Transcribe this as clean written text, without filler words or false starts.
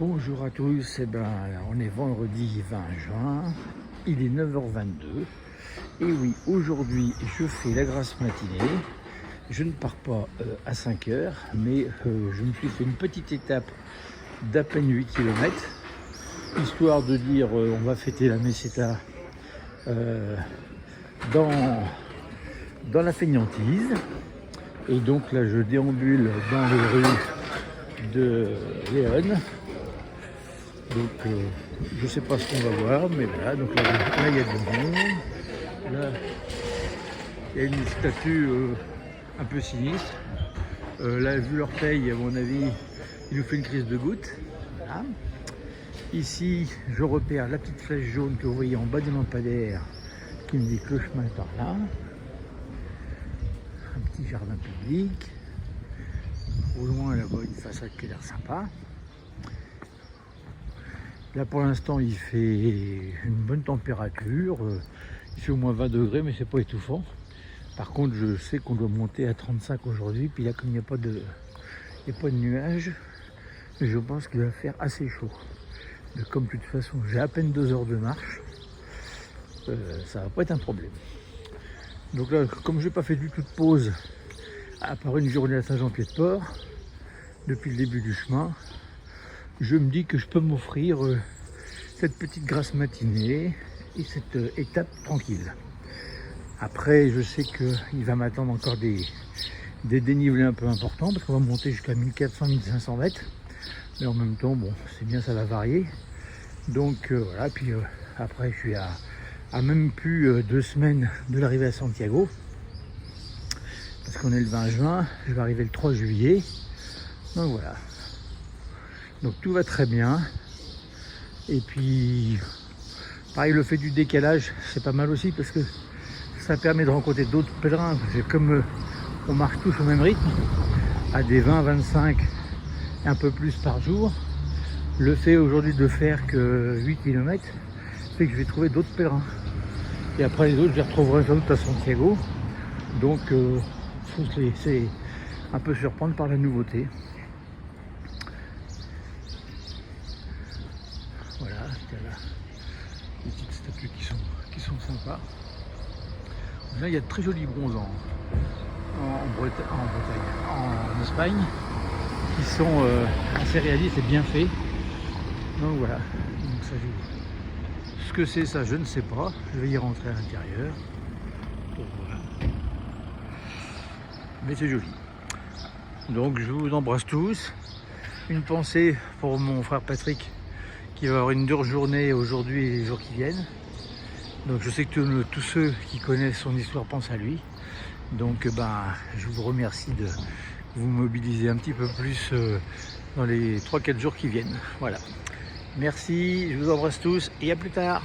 Bonjour à tous, on est vendredi 20 juin, il est 9h22 et oui, aujourd'hui je fais la grasse matinée. Je ne pars pas à 5 heures, mais je me suis fait une petite étape d'à peine 8 km, histoire de dire on va fêter la Meseta dans la fainéantise. Et donc là je déambule dans les rues de Léon. Donc je sais pas ce qu'on va voir, mais voilà, donc là il y a du monde. Là il y a une statue un peu sinistre. Là vu l'orteil, à mon avis, il nous fait une crise de goutte. Voilà. Ici je repère la petite flèche jaune que vous voyez en bas du lampadaire qui me dit que le chemin est par là. Un petit jardin public. Au loin là-bas une façade qui a l'air sympa. Là pour l'instant il fait une bonne température, il fait au moins 20 degrés mais c'est pas étouffant. Par contre je sais qu'on doit monter à 35 aujourd'hui, puis là comme il n'y a pas de nuages, je pense qu'il va faire assez chaud. Mais comme de toute façon j'ai à peine 2 heures de marche, ça va pas être un problème. Donc là comme je n'ai pas fait du tout de pause, à part une journée à Saint-Jean-Pied-de-Port, depuis le début du chemin, je me dis que je peux m'offrir cette petite grasse matinée et cette étape tranquille. Après, je sais qu'il va m'attendre encore des dénivelés un peu importants parce qu'on va monter jusqu'à 1400-1500 mètres. Mais en même temps, bon, c'est bien, ça va varier. Donc voilà, puis après, je suis à même plus 2 semaines de l'arrivée à Santiago. Parce qu'on est le 20 juin, je vais arriver le 3 juillet. Donc voilà. Donc tout va très bien. Et puis, pareil, le fait du décalage, c'est pas mal aussi parce que ça permet de rencontrer d'autres pèlerins. Comme on marche tous au même rythme, à des 20, 25, un peu plus par jour, le fait aujourd'hui de faire que 8 km fait que je vais trouver d'autres pèlerins. Et après les autres, je les retrouverai sans doute à Santiago. Donc, faut se laisser un peu surprendre par la nouveauté. Voilà, il y a là des petites statues qui sont sympas. Là, il y a de très jolis bronzes en Espagne, qui sont assez réalistes et bien faits. Donc voilà, donc ça, ce que c'est ça, je ne sais pas. Je vais y rentrer à l'intérieur. Voilà. Mais c'est joli. Donc je vous embrasse tous. Une pensée pour mon frère Patrick qui va avoir une dure journée aujourd'hui et les jours qui viennent. Donc je sais que tous ceux qui connaissent son histoire pensent à lui. Donc je vous remercie de vous mobiliser un petit peu plus dans les 3-4 jours qui viennent. Voilà. Merci, je vous embrasse tous et à plus tard.